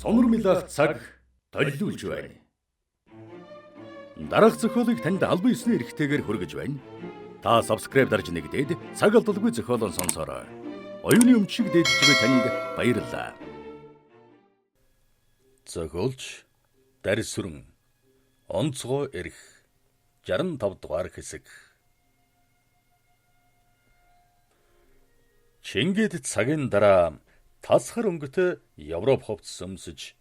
Сонор милах цаг толиулж байна. Дараах зохиолыг танд албан ёсны эрхтэйгээр хүргэж байна. Та subscribe дарж нэгдээд цаг алдалгүй зохиолон сонсороо. Оюуны өмчиг дээдж буй танд баярлалаа. Зохиолч Дарис сүрэн онцгой эрх 65 дугаар хэсэг. Чингэд цагийн дараа тасхар өнгөтэй Европ ховц сөмсөж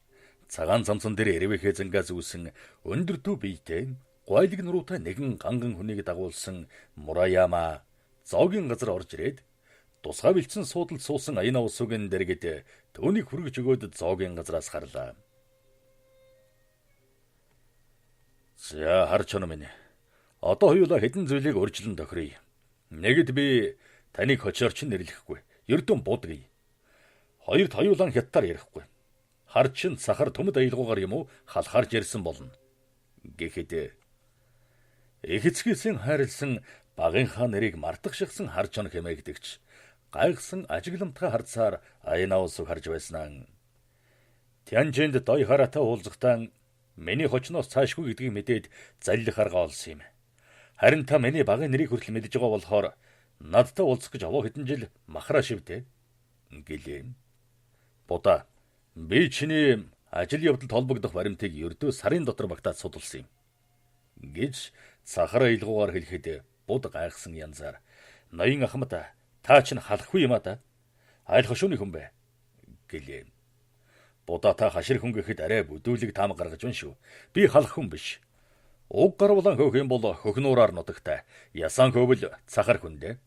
цагаан цамцан дээр эрвэхээ зангаас үүсэн өндөр дүү биетэй гойлог нуруутай нэгэн ганган хүнийг дагуулсан Мураяма зоогийн газар орж ирээд тусгай бэлдсэн суудалд суусан аяна усуугийн дэргэд түүнийг хүргэж өгөөд зоогийн газраас гарлаа. За харж чана минь. Одоо хоёулаа хэдэн зүйлийг урьдчилан тохиръя. Нэгд би таныг хочоорч нэрлэхгүй. Ердөн будгий. Хоёрд хоёулаа хятадаар ярихгүй. Хар чин сахар төмөд аялгуугаар юм уу халахарж ярьсан болно. Гэхэд их эцгийсэн хайрлсан багынхаа нэрийг мартах шигсэн харж чана хэмээгдэгч гайхсан ажигламтгай харцаар аяна усыг харж байснаа. Тянжинд дой хараатаа уулзахтаа миний хочноос цаашгүй гэдгийг мэдээд заллих арга олсон юм. Харин та миний багын нэрийг хүртэл мэдж байгаа болохоор надтай уулзах гэж овоо хэдэн жил махраа шивдэ гэлээ. Будаа би чиний ажил явдалд холбогдох баримтыг ердөө сарын дотор багтаад судалсан юм гэж сахар аялгуугаар хэлэхэд буд гайхсан янзаар ноён ахмад та чинь халахгүй юм а та айл хошууны хүн бэ гэлээ. Будаа та хашир хүн гэхэд арай бүдүүлэг таам гаргаж байна шүү. Би халах хүн биш. Уг гарвалан хөөх юм бол хөхнуураар нутагтай. Ясан хөвөл цахар хүндэ.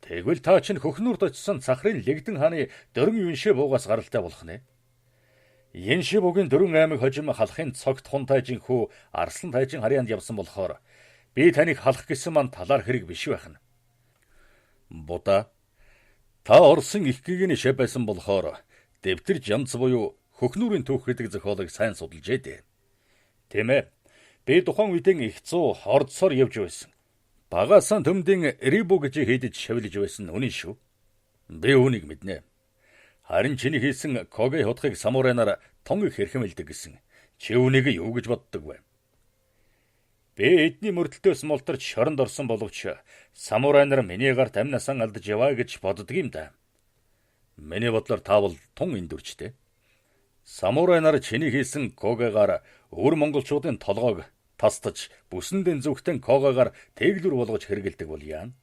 Тэгвэл та чинь хөхнүүрд очсон цахрын лэгдэн хааны дөрөн юншээ буугаас гаралтай болох нэ. Яншээ буугийн дөрөн аймаг хожим халахын цогт хун тайжин хүү арслан тайжин харьяанд явсан болохоор би таныг халах гэсэн мань талаар хэрэг биш байх нь. Будаа та Орсын их гэгэний шав байсан болохоор дэвтэр жамц буюу хөхнүүрийн түүх гэдэг зохиолыг сайн судалж дээ. Тийм ээ. Би тухайн үедээ их зүү ордсоор явж байсан. Багаасан төмдийн рибу гэж хийдэж шавлж байсан үнэн шүү. Би үүнийг мэднэ. Харин чиний хийсэн когэ хотхыг самурайнаар тон их хэрхэмэлдэг гэсэн. Чи үүнийг юу гэж боддог вэ? Би эдний мөрдөлтөөс молторч шоронд орсон боловч самурайнаар миний гарт амнасаа алдаж яваа гэж боддог юм да. Миний бодлоор таавал тун эндүрчтэй. Самурайнаар чиний хийсэн когэгаар өвөр монголчуудын толгойг тастаж бүсэндэн зүгтэн когагаар тэглүр болгож хэргэлдэг бол яана.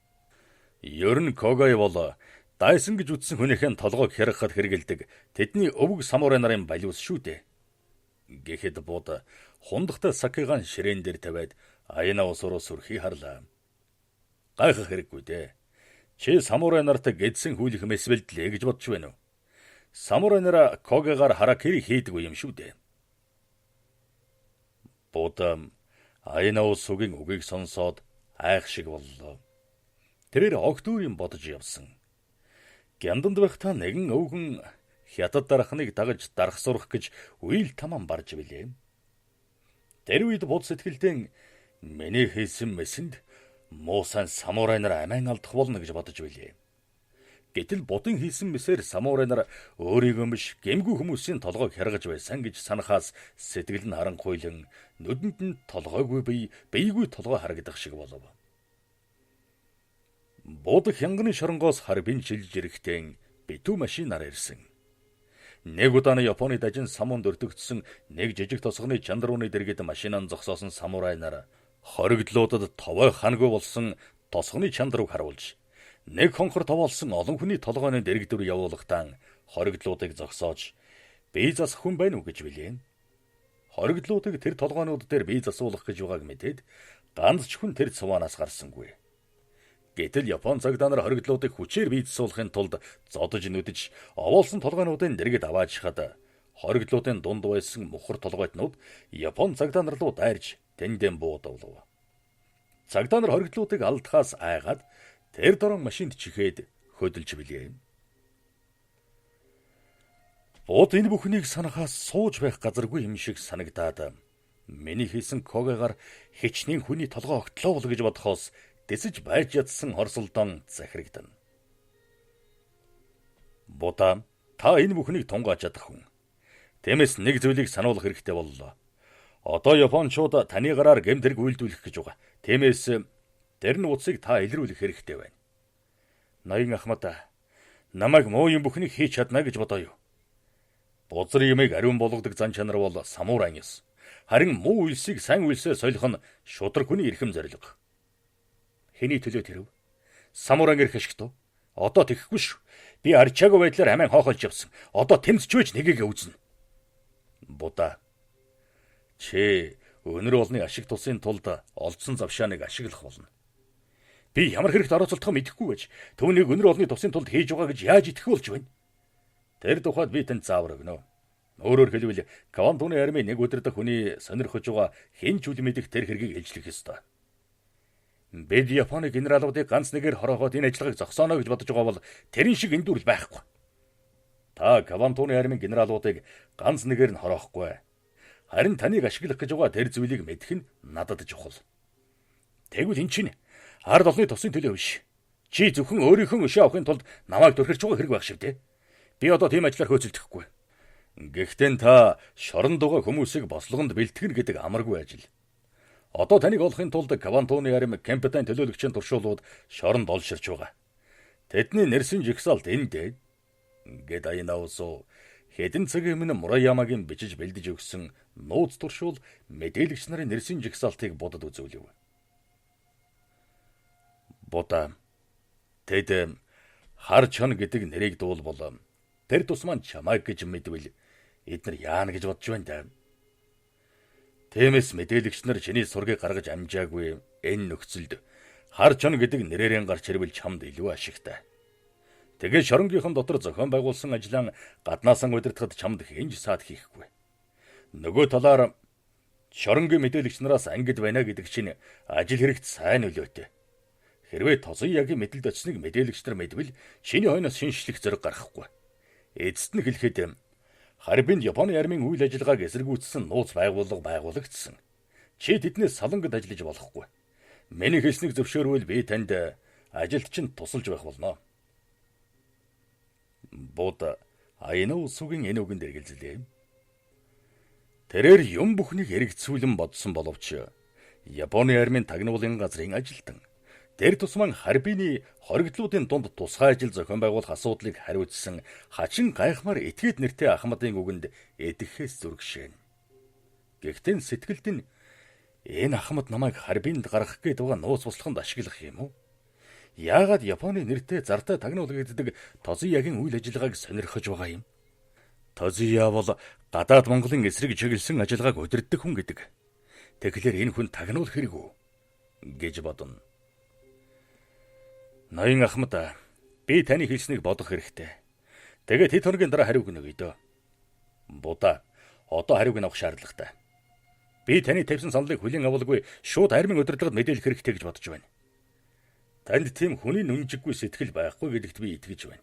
Ер нь когай бол дайсан гэж үтсэн хүнийхэн толгойг хярахад хэргэлдэг тэдний өвөг самурай нарын балиус шүү дээ. Гэхэд бод хундахтай сакигаан ширээн дээр тавиад аяна усуруу сүрхий харлаа. Гайхах хэрэггүй дээ. Чи самурай нартай гэдсэн хүлэх мэсвэлдлээ гэж бодож байна уу? Самурай нараа когагаар харакири хийдэг юм шүү дээ. Бод аяна усуугийн үгийг сонсоод айх шиг боллоо. Тэрээр огтүрийн бодож явсан. Гянданд байхдаа нэгэн өвгөн хятад дарахныг дагаж дарах сурах гэж үйл таман барж билээ. Тэр үед бод сэтгэлдээ миний хийсэн мэсэнд муусан самурай нар амин алдах болно гэж бодож билээ. Гэтэл будын хийсэн мэсээр самурай нар өөрийгөө биш гэмгүй хүмүүсийн толгойг хяргаж байсан гэж санахаас сэтгэл нь харанхуйлан нүдэнд нь толгойгүй бийгүй толгой харагдах шиг болов. Буд хянганы шоронгоос харбин шилж ирэхдээ битүү машинаар ирсэн. Нэг удаа Японы дажин самунд өртөгдсөн нэг жижиг тосгоны чандрууны дэргэд машинаа зогсоосон самурай нар хоригдлуудад товой хангүй болсон тосгоны чандрууг харуулж нэг хонхор товоолсон олон хүний толгойн дэрэгдүр явуулахтаа хоригдлуудыг зогсоож бие засах хүн байна уу гэж билээ. Хоригдлуудыг тэр толгойнууд дээр бие засуулах гэж байгааг мэдээд ганц ч хүн тэр цуванаас гарсангүй. Гэтэл Япон цагдаа нар хоригдлуудыг хүчээр бие засуулахын тулд зодож нүдэж овоолсон толгойнуудын дэргэд авааж хад хоригдлуудын дунд байсан мухар толгойтнууд Япон цагдаа нар руу дайрж тэндэн буудавлав. Цагдаа нар хоригдлуудыг алдахаас айгаад тэр дорон машинд чихээд хөдөлж билээ. Бод энэ бүхнийг санахаас сууж байх газаргүй юм шиг санагдаад миний хийсэн когагаар хичнээн хүний толгой огтлоо бол гэж бодохоос дэсэж байж ядсан хорсолдон захирагдана. Будаа та энэ бүхнийг тунгааж чадах хүн. Тиймээс нэг зүйлийг сануулгах хэрэгтэй боллоо. Одоо Япончууд таны гараар гэмтэрэг үйлдвэрлэх гэж байгаа. Тиймээс тэр нууцыг та илрүүлэх хэрэгтэй байна. Ноён Ахмад намайг муу юм бүхнийг хийж чадна гэж бодоё. Бузар юмыг ариун болгодог зан чанар бол самурайн ёс. Харин муу үйлсийг сайн үйлсээр солих нь шудраг хүний эрхэм зорилго. Хэний төлөө тэрв? Самурайн эрх ашигт. Одоо тэхгүй шүү. Би арчаагүй байдлаар амин хоохолж явсан. Одоо тэмцчвэж нэгийг үзнэ. Будаа. Чи өнөр олны ашиг тусын тулд олдсон завшааныг ашиглах болно. Би ямар хэрэгт орооцолдохоо мэдэхгүй байж түүнийг өнөр олны тусын тулд хийж байгаа гэж яаж итгэх болж байна? Тэр тухайд би танд заавар өгнө. Өөрөөр хэлбэл Квантуны армийн нэг өдөр дэх хүний сонирхож байгаа хэн ч үл мэдэх тэр хэргийг ижлэх ёстой. Бид Японы генералуудыг ганц нэгээр хорооход энэ ажиллагааг зогсооно гэж бодож байгаа бол тэрэн шиг эндүрл байхгүй. Та Квантуны армийн генералуудыг ганц нэгээр нь хороохгүй. Харин таныг ашиглах гэж байгаа тэр зүйлийг мэдэх нь надад чухал. Тэгвэл эн чинь ард олны тусын төлөө биш. Чи зөвхөн өөрийнхөө өшөө авахын тулд намайг төрхөрч байгаа хэрэг байх шиг дээ. Би одоо тийм ажиллаар хөөцөлдөхгүй. Гэхдээ та шорон дугаа хүмүүсийг бослогонд бэлтгэн гэдэг амаргүй ажил. Одоо таныг олохын тулд Квантуны арми компетент төлөөлөгчийн туршуулууд шоронд олширч байгаа. Тэдний нэрсэн жигсаалт энэ дээ. Гэт Айнаусо хэдэн цагийн өмнө Мураямагийн бичиж бэлдэж өгсөн нууц туршуул мэдээлэгч нарын нэрсэн жигсаалтыг бодод үзүүлв. Будаа тэд Харчон гэдэг нэрийг дуулбол тэр тусман чамайг гэж мэдвэл эднэр яана гэж бодж байна даа. Тиймээс мэдээлэгч нар чиний сургийг гаргаж амжаагүй энэ нөхцөлд Харчон гэдэг нэрээрэн гарч ирвэл чамд илүү ашигтай. Тэгээд шоронгийнхан дотор зохион байгуулсан ажлаа гаднаасан удирдахад чамд хинж саад хийхгүй. Нөгөө талаар шоронгийн мэдээлэгч нараас ангид байна гэдэг чинь ажил хэрэгт сайн нөлөөтэй. Хэрвээ Тозуягийн мэдлэлд очсныг мэдээлэгч нар мэдвэл чиний хойноос шинжлэх зориг гарахгүй. Эцэст нь хэлэхэд Харбинд Японы армийн үйл ажиллагааг эсэргүүцсэн нууц байгууллага байгуулагдсан. Чи тэднээс салангад ажиллаж болохгүй. Миний хэлснийг зөвшөөрвөл би танд ажилд чинь тусалж байх болно. Бод Айнаусугийн энэ үгэнд эргэлзлээ. Тэрээр юм бүхнийг эргэцүүлэн бодсон боловч Японы армийн тагнуулын газрын ажилтан тэр тусман Харбины хоригдлуудын дунд тусгай ажил зохион байгуулах асуудлыг хариуцсан хачин гайхмаар этгээд нэртэй Ахмадын үгэнд эдэхээс зүргшээн. Гэхдээ сэтгэлд нь энэ Ахмад намайг Харбинд гаргах гээд байгаа нууц буслаханд ашиглах юм уу? Яагаад Японы нэртэй зартай тагнуулагддаг Тозуягийн үйл ажиллагааг сонирхож байгаа юм? Тозуя бол гадаад Монголын эсрэг чиглэсэн ажиллагааг удирддаг хүн гэдэг. Тэгэхээр энэ хүн тагнуулах хэрэг үү гэж бодно. Ноён Ахмад, би таны хэлснийг бодох хэрэгтэй. Тэгээд хэд хоногийн дараа хариуг өгнө дөө. Будаа, одоо хариуг авах шаардлагатай. Би таны тавьсан саналыг хүлээн авалгүй шууд армийн удирдлагад мэдээлэх хэрэгтэй гэж бодож байна. Танд тийм хүний нүнжиггүй сэтгэл байхгүй гэдэгт би итгэж байна.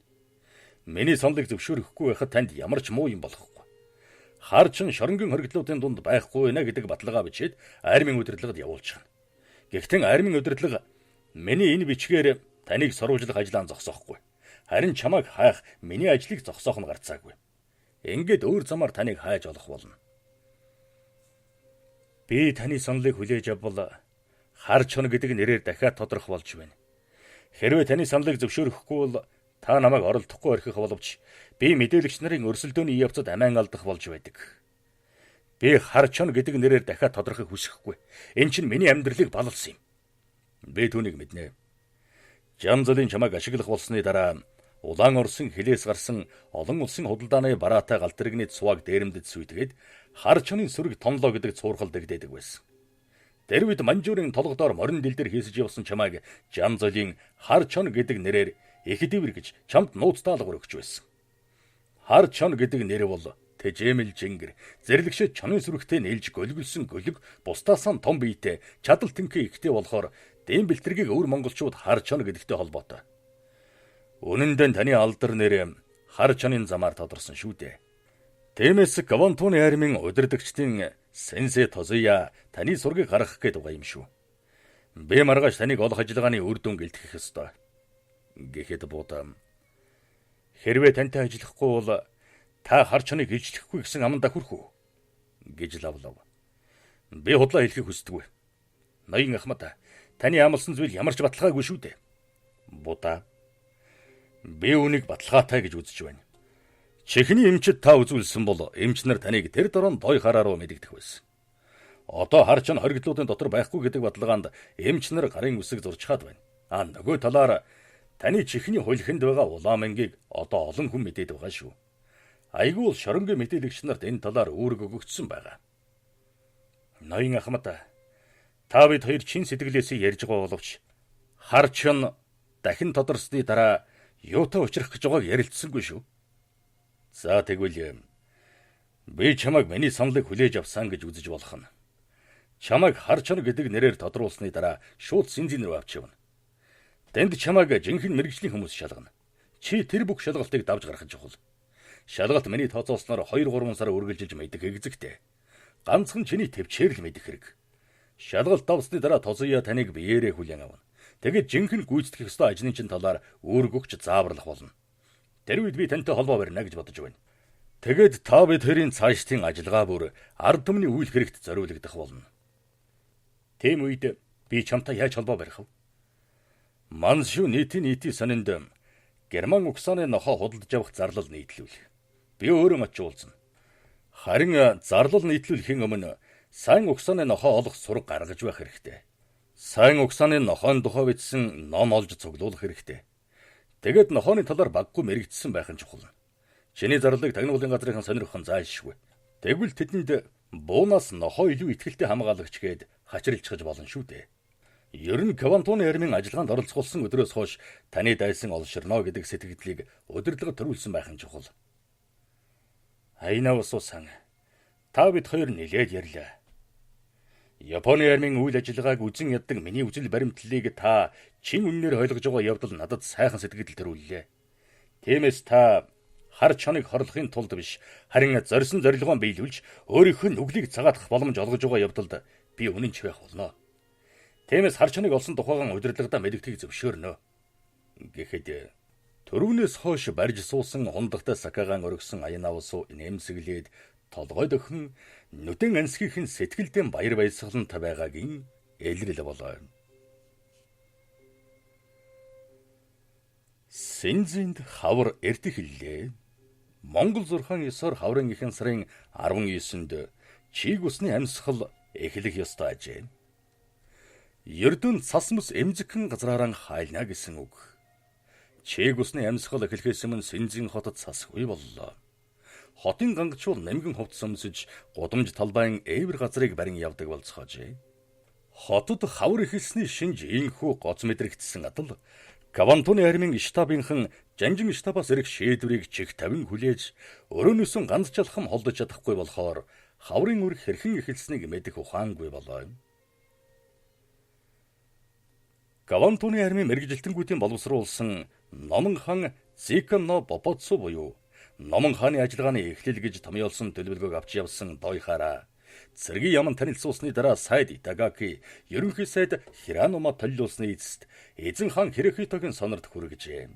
Миний саналыг зөвшөөрөхгүй байхад танд ямар ч муу юм болохгүй. Харчин шоронгийн хоригдлуудын дунд байхгүй байна гэдэг баталгаа бичээд армийн удирдлагад явуулчихна. Гэхдээ армийн удирдлага миний энэ бичгээр таныг сурвалжлах ажлаа зогсоохгүй. Харин чамайг хайх миний ажлыг зогсоох нь гарцаагүй. Ингээд өөр замаар таныг хайж олох болно. Би таны саналыг хүлээж авбал Харчон гэдэг нэрээр дахиад тодрох болж байна. Хэрвээ таны саналыг зөвшөөрөхгүй бол та намайг оролдохгүй орхих боловч би мэдээлэгч нарын өрсөлдөөний явцад амиан алдах болж байдаг. Би Харчон гэдэг нэрээр дахиад тодрохыг хүсэхгүй. Энэ чинь миний амьдралыг балалсан юм. Би түүнийг мэднэ. Жамзалын чамайг ашиглах болсны дараа Улаан Орсын хилээс гарсан олон улсын худалдааны бараатай галтрэгний цуваг дээрэмдэд сүйдгээд Харчоны сүрэг томлоо гэдэг цуурхал дэгдээдэг байсан. Тэр үед Манжуурын толгодоор морин дэлдэр хийсэж явсан чамайг Жамзалын Харчон гэдэг нэрээр Эхэдивэр гэж чамд нууц даалгавар өгч байсан. Харчон гэдэг нэр бол тэжээмэл жингэр зэрлэгшээ чонын сүрэгтэй нээлж гөлгөлсөн гөлөг бусдаасаа том биетэй чадал тэнхээ ихтэй болохоор дэм бэлтэргийг өвөр монголчууд Харчон гэдэгтэй холбоотой. Үнэн дээр таны алдар нэр Харчонын замаар тодорсон шүү дээ. Тиймээс Квантуны армийн удирдагчдын Сенсей Тозуя таны сургийг гаргах гээд байгаа юм шүү. Би маргааш таныг олох ажиллагааны үр дүн гэлтгэх ёстой. Гэхэд Будаа Хэрвээ тантай ажиллахгүй бол та хар чоныг ижлэхгүй гэсэн амандаа хүрэх үү? Гэж лавлав. Би худлаа хэлхийг хүсдэггүй. Ноён Ахмад, таны амласан зүйл ямар ч баталгаагүй шүү дээ. Будаа. Би үнийг баталгаатай гэж үзэж байна. Чихний эмчит та үзүүлсэн бол эмч нар таныг тэр дорон дой хараа руу мэдэгдэх байсан. Одоо хар чон хоригдлуудын дотор байхгүй гэдэг баталгаанд эмч нар гарын үсэг зурчхаад байна. Нөгөө талаар таны чихний хулхинд байгаа улаан мэнгийг одоо олон хүн мэдээд байгаа шүү. Айгүй л шоронгийн мэдээлэгч нарт энэ талаар үүрэг өгөгдсөн байгаа. Ноён Ахмад, та бид хоёр чин сэтгэлээсээ ярьж байгаа боловч хар чон дахин тодорсны дараа юутай учрах гэж байгааг ярилцсангүй шүү. За тэгвэл би чамайг миний саналыг хүлээж авсан гэж үзэж болох нь. Чамайг хар чон гэдэг нэрээр тодруулсны дараа шууд Синзин рүү авч явна. Тэнд чамайг жинхэнэ мэрэгжлийн хүмүүс шалгана. Чи тэр бүх шалгалтыг давж гаргах чухал. Шалгалт миний тооцоолсноор 2-3 сар үргэлжилж мэдэх хэрэгцээтэй. Ганцхан чиний төвчээр л мэдэх хэрэг. Шалгалт давсны дараа Тозуя таныг биеэрээ хүлээн авна. Тэгэд жинхэнэ гүйцэтгэх ёстой ажлын чин талаар үүрэг өгч зааварлах болно. Тэр үед би тантай холбоо барина гэж бодож байна. Тэгэд та бид хоёрын цаашдын ажиллагаа бүр ард түмний үйл хэрэгт зориулагдах болно. Тийм үед би чамтай яаж холбоо барих вэ? Мансшу нийтийн сонинд Герман Уксаны нохоо худалдаж авах зарлал нийтлүүлэх. Би өөрөө очиулсан. Харин зарлал нийтлүүлэхийн өмнө сайн Уксаны нохоо олох сураг гаргаж байх хэрэгтэй. Сайн Уксаны нохойн тухай бичсэн ном олж цуглуулах хэрэгтэй. Тэгэд нохооны талаар баггүй мэрэгдсэн байх нь чухал. Чиний зарлалыг тагнуулын газрын сонирхох нь зайлшгүй. Тэгвэл тэдэнд буунаас нохоо илүү ихтгэлтэй хамгаалагч гээд хачирилчгаж болно шүү дээ. Ер нь Квантуны армийн ажиллагаанд оролцуулсан өдрөөс хойш таны дайсан олширно гэдэг сэтгэлдлийг удирдлага төрүүлсэн байх нь чухал. Айнаа усуусан. Та бид хоёр нэлээд ярьлаа. Японы армийн үйл ажиллагааг үзэн яддаг миний үзэл баримтлалыг та чин үннээр ойлгож байгаа явдал надад сайхан сэтгэл төрүүллээ. Тиймээс та хар чоныг хорлохын тулд биш, харин зорьсон зорилгоон биелүүлж өөрийнхөө нүглийг цагаатгах боломж олгож байгаа явдалд би үнэнч байх болно. Тиймээс хар чоныг олсон тухайгаан удирдлагадаа мэдэгдхийг зөвшөөрнө. Гэхэд төрөвнөөс хойш барьж суусан хундагтай Сакагаан өргөсөн Аянавсуу нэмсэглээд толгой дөхөн нүдэн ансгийнхэн сэтгэлдээ баяр баясгалантай байгаагийн илрэл болоо. Синзинд хавар эрдэх хэллээ. Монгол 6-9 хаврын ихэнх сарын 19-нд чиг усны амьсгал эхлэх ёстой ажээ. Ердөн цас мэс эмзэгхэн газраараа хайлна гэсэн үг. Чиг усны амьсгал эхлэхээс өмнө Синзин хотод цасгүй боллоо. Хотын гангачуул нэмгэн хувцас өмсөж гудамж талбайн ээвэр газрыг барин явдаг болцоожээ. Хотод хавар эхэлсний шинж ийхүү гоц мэдрэгдсэн адал Квантуны армийн штабынхан Жанжин штабаас ирэх шийдвэрийг чих тавин хүлээж өрөөнөөсөн ганц жалхам холдож чадахгүй болохоор хаврын үрх хэрхэн эхэлснийг мэдэх ухаангүй болоо. Квантуны армийн мэргэжилтэнгүүдийн боловсруулсан Номон хаан Зикано Бобоцу буюу Номон хааны ажиллагааны эхлэл гэж томьёолсон төлөвлөгөөг авч явсан Дойхара цэргийн яман танилцуулсны дараа сайд Итагаки ерөнхий сайд Хиранума толиулсны эцэст эзэн хаан Хирохитогийн сонорд хүргэжээ.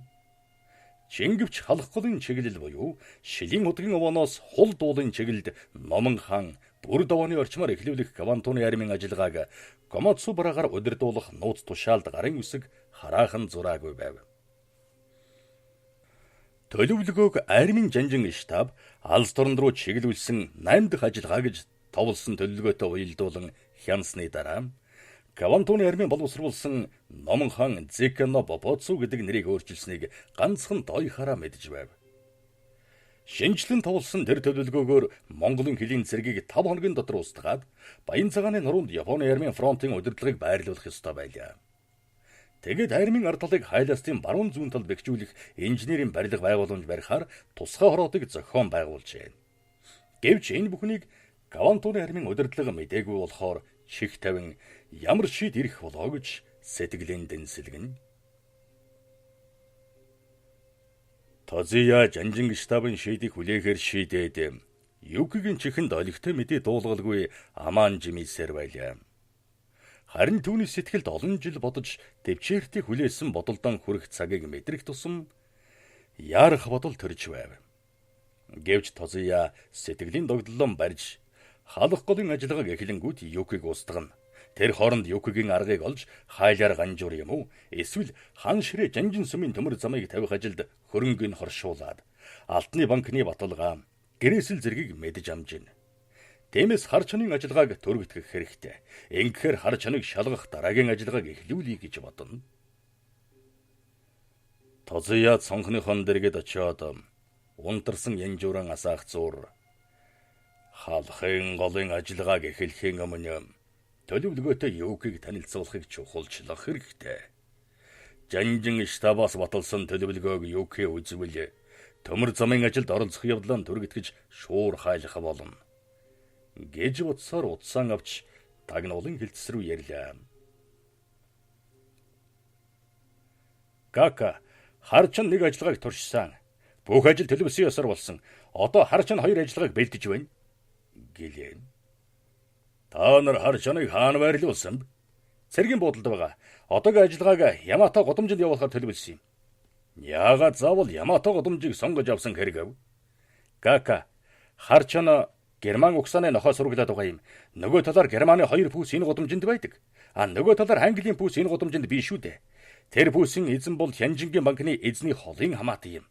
Чингэвч халахгүй чиглэл буюу шилийн удгийн овооноос хул дуулын чиглэлд Номон хаан бүр давааны орчмоор эхлүүлэх Квантуны армийн ажиллагааг Комоцу бараагаар удирдуулах нууц тушаалд гарын үсэг хараахан зураагүй байв. Төлөвлөгөөг армийн Жанжин штаб алс торнд руу чиглүүлсэн 8 дахь ажиллагаа гэж товлсон төлөвлөгөөтэй уялдуулан хянсны дараа Квантуны армийн боловсруулсан Номон хаан Зикано Бобоцу гэдэг нэрийг өөрчилснийг ганцхан Дойхара мэдж байв. Шинжлэн товлсон тэр төлөвлөгөөгөөр Монголын хилийн цэргийг 5 хоногийн дотор устгаад Баян цагааны нуруунд Японы армийн фронтын удирдлагыг байрлуулах ёстой байлаа. Тэгэд армийн ардлыг хайлаастын баруун зүүн талд бэхжүүлэх инженерийн барилга байгууламж барихаар тусгай хороодыг зохион байгуулжээ. Гэвч энэ бүхнийг Квантуны армийн удирдлага мэдээгүй болохоор чих тавин ямар шийд ирэх болоо гэж сэтгэлийн дэнсэлгэн. Тозуя Жанжин штабын шийдийг хүлээхээр шийдээд Юкигийн чихэнд олигтой мэдээ дуулгалгүй Аман Жимисээр байлаа. Харин түүний сэтгэлд олон жил бодож төвчээртийг хүлээсэн бодолдон хүрэх цагийг мэдрэх тусам Яарах бодол төрж байв. Гэвч Тозия сэтгэлийн догдлон барьж халах голын ажиллагааг эхлэнгүүт Юкиг устгана. Тэр хооронд Юкигийн аргыг олж хайлаар ганжуур юм уу? Эсвэл хан ширээ жанжин сүмийн төмөр замыг тавих ажилд хөрөнгөний хоршуулад Алтны банкны баталгаа гэрээсэл зэргийг мэдж амжина. Тиймээс хар чонын ажиллагааг төрөгдөх хэрэгтэй. Ингэхээр хар чоныг шалгах дараагийн ажиллагааг эхлүүлье гэж бодно. Тозия цонхныхон дэргэд очиод унтарсан янжууран асаах зур халахын голын ажиллагааг эхлэхийн өмнө төлөвлөгөөтэй Юкиг танилцуулахыг чухалчлах хэрэгтэй. Жанжин штабаас баталсан төлөвлөгөөг Юки үзвэл төмөр замын ажилд оролцох явдлаа түргэтгэж шуур хайлах болно. Гэж утсаар утсаан авч тагнуулын хилцс рүү ярьлаа. Кака хар чон нэг ажиллагааг туршсан. Бүх ажил төлөвлөсөн ёсоор болсон. Одоо хар чон хоёр ажиллагааг бэлдэж байна. Гэлээ. Та нар хар чоныг хаана байрлуулсан бэ? Цэргийн буудалд байгаа. Одоогийн ажиллагааг Ямато гудамжинд явуулахаар төлөвлөсөн юм. Яагаад заавал Ямато гудамжийг сонгож авсан хэрэг? Кака хар чон Герман угсааны нохоо сураглаад байгаа юм. Нөгөө талаар Германы 2 пүүс энэ гудамжинд байдаг. Нөгөө талаар Английн пүүс энэ гудамжинд биш шүү дээ. Тэр пүүсийн эзэн бол Хянжингийн банкны эзний холын хамаатан юм.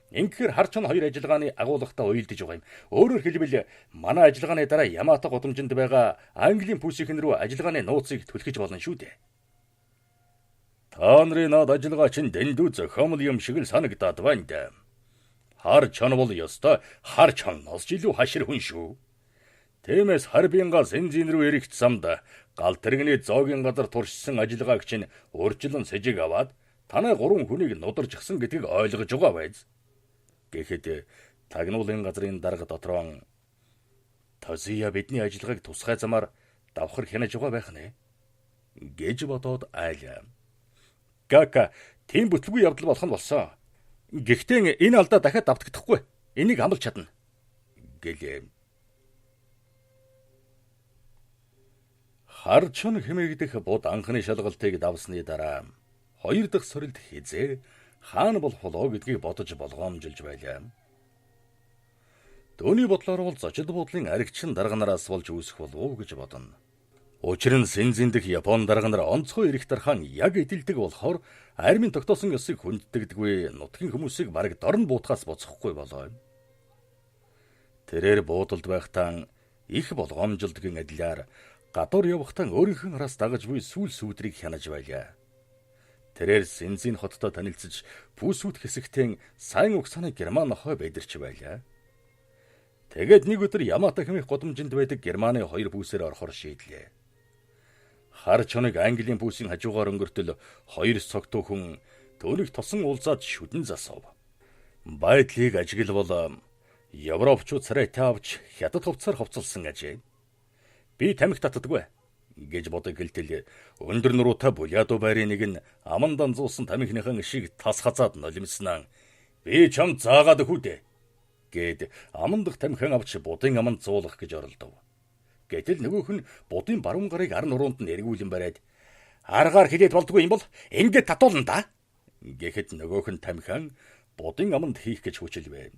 Ингэхээр хар чон 2 ажиллагааны агуулгатай уйлдэж байгаа юм. Өөрөөр хэлбэл манай ажиллагааны дараа Ямато гудамжинд байгаа Английн пүүсийн рүү ажиллагааны нууцыг түлхэж болно шүү дээ. Та нарын над ажиллагаа чинь дэндүү зохиомл юм шиг л санагдаад байна да. Хар чон бол ёстой хар чоноос илүү хашир хүн шүү. Тиймээс хар биенга сэнзин рүү эрэгт замд гал тэрэгний зоогийн газар туршсан ажиллагааг чинь урьдчилан сэжиг аваад танай 3 хүнийг нударчихсан гэдгийг ойлгож байгаа байз. Гэхэд тагнуулын газрын дарга дотроо Тозия бидний ажиллагааг тусгай замаар давхар хянаж байгаа байх нэ гэж бодоод айлаа. Кака тийм бүтлгүй явдал болох нь болсон. Гэхдээ энэ алдаа дахиад давтагдахгүй. Энийг амлаж чадна. Гэлээ. Хар чон хэмээгдэх бод анхны шалгалтыг давсны дараа 2 дахь сорилт хизээ хаана болох болоо гэдгийг бодож болгоомжилж байлаа. Төвний бодлоор бол зочид буудлын аригчин дарга нараас болж үүсэх болов гэж бодно. Учир нь Сэнзин дэх Япон дарга нар онцгой эрэх дархан яг эдэлдэг болохоор армийн тогтоосон ёсыг хүнддэгдэггүй нутгийн хүмүүсийг бараг дорн буутахаас буцахгүй болоо. Тэрээр буудалд байхдаа их болгоомжилдгийн адилаар гадуур явахдаа өөрийнх нь араас дагаж буй сүүл сүудрийг хянаж байлаа. Тэрээр Сэнзин хоттой танилцж пүүсүүд хэсэгтэн сайн угсааны Герман нохой байдирч байлаа. Тэгээд нэг өдөр Ямато хэмээх гудамжинд байдаг Германы 2 пүүсээр орохоор шийдлээ. Хар чоныг Английн пүүсийн хажуугаар өнгөртөл 2 цогтой хүн түүнийг тосон уулзаад шүдэн засав. Байдлыг ажиглавал Европчууд царайтай авч хятад хувцаар хувцалсан ажээ. Би тамхи татдаггүй гэж бодог гэлтэл өндөр нуруутай Булядо байрын нэг нь амандан зуусан тамхиныхан шиг тас хазаад нулимснаа би чам заагаад өгүүдээ гэд амандах тамхин авч будын аманд зуулах гэж оролдов. Гэтэл нөгөөх нь будын баруун гарыг ар нуруунд нь эргүүлэн бариад аргаар хилээд болдгүй юм бол ингээд татуулна да гэхэд нөгөөх нь тамхин будын аманд хийх гэж хүчилвэ.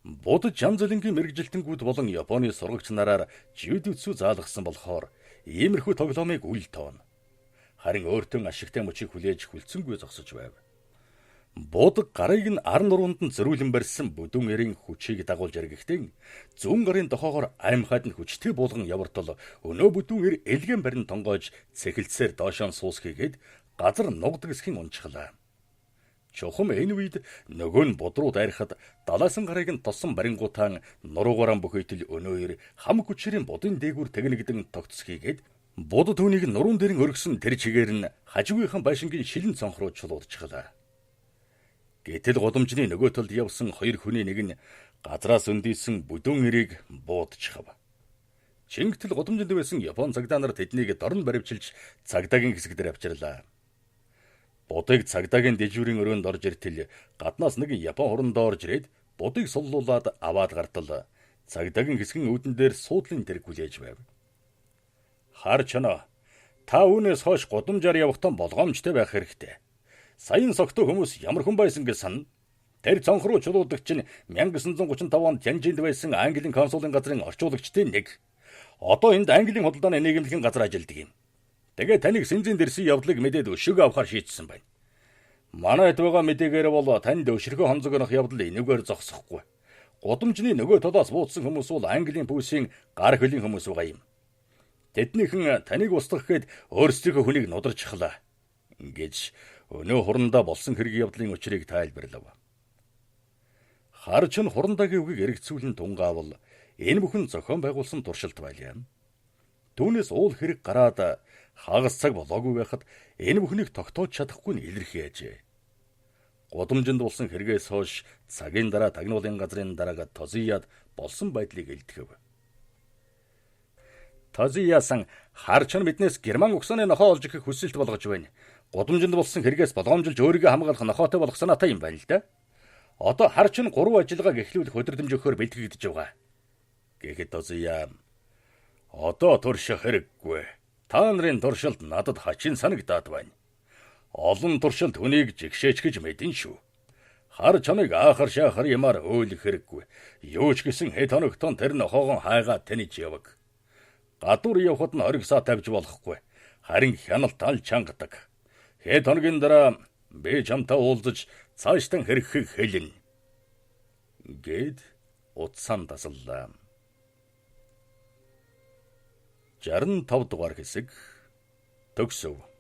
Будад Жанзолингийн мэрэгжилтэнгүүд болон Японы сургагч нараар жюдоцу заалгасан болохоор иймэрхүү тоглоомыг үл тоон. Харин өөртөө ашигтай мөчийг хүлээж хүлцэнгүй зогсож байв. Будаг гарыг нь ар нуруунд нь зөрүүлэн барьсан бүдүүн эрийн хүчийг дагуулж эргэхдээ зүүн гарын дохоогоор аймхад нь хүчтэй булган явартал өнөө бүдүүн эр элгэн барин тонгоож цэхэлцээр доошоон суусхийгээд газар нугдгэсхийн унчглаа. Чухам энэ үед нөгөө нь буд руу дайрахад далайсан гарыг нь тосон барингуутаан нуруугаараа бөхөйтөл өнөө эр хам хүчрийн будын дээгүүр тэгнэгдэн тогтсхийгээд буд түүнийг нуруунд дэрэн өргсөн тэр чигээр нь хажуугийнхан байшингийн шилэн цонх руу чулуудчихлаа. Гэтэл гудамжны нөгөө талд явсан 2 хүний нэг нь газраас өндийсэн бүдүүн эрийг буудчихав. Чингтэл гудамжинд байсан Япон цагдаа нар тэднийг дорн баривчилж цагдаагийн хэсэг дээр авчирлаа. Будыг цагдаагийн дэжүүрийн өрөөнд орж иртэл гаднаас нэг Япон хурандаа орж ирээд будыг суллуулад аваад гартал цагдаагийн хэсгийн үүдэн дээр суудлын тэрэг хүлээж байв. Хар чоноо, та үүнээс хойш гудамжаар явахтан болгоомжтой байх хэрэгтэй. Саяын согтуу хүмүүс ямар хүн байсан гэж санана. Тэр цонх руу чулуулагч нь 1935 онд Тянжинд байсан Английн консулын газрын орчуулагчдын нэг. Одоо энд Английн худалдааны нийгэмлэгийн газар ажилладаг юм. Тэгээд таныг Синзийн дэрсэн явдлыг мэдээд өшөг авахар шийдсэн байна. Манайд байгаа мэдээгээр бол танд өшрөхөө хонцогнох явдал энэгээр зогсохгүй. Гудамжны нөгөө талаас буудсан хүмүүс бол Английн пүүсийн гар хөлийн хүмүүс байгаа юм. Тэднийхэн таныг устгах гээд өөрсдийнхөө хүнийг нударчихлаа. Ингэж өнөө хурандаа болсон хэрэг явдлын учрыг тайлбарлав. Харч нь хурандагийн үгийг эргэцүүлэн тунгаавал энэ бүхэн зохион байгуулсан туршилт байлаа. Түүнээс уул хэрэг гараад хагас цаг болоогүй байхад энэ бүхнийг тогтоож чадахгүй нь илэрхий ажээ. Гудамжинд болсон хэрэгээс хойш цагийн дараа тагнуулын газрын дараагаад Тозияд болсон байдлыг илтгэв. Тозияасан харч нь биднээс герман угсааны нохоо олж ирэх хүсэлт болгож байна. Гудамжинд болсон хэрэгээс болгоомжилж өөрийгөө хамгаалах нохоотой болох санаатай юм байна л да. Одоо харч нь 3 ажиллагааг эхлүүлэх өдрөмж өгөхөөр бэлтгэгдэж байгаа. Гэхэд Тозия одоо турших хэрэггүй. Та нарын туршилт надад хачин санагдаад байна. Олон туршилт хүнийг жигшээч гэж мэдэн шүү. Хар чамыг аахар шаахар ямаар өөлөх хэрэггүй. Юу ч гэсэн хэд хоногтон тэр нохоогон хайгаад таньж яваг. Гадуур явхад нь ориг саа тавьж болохгүй. Харин хяналт тал чангадаг. Хэд хоногийн дараа би чамтай уулзаж цаашдан хэрэгхийг хэлнэ. Гэд утсaan тасаллаа. 65 дугаар хэсэг төгсөв.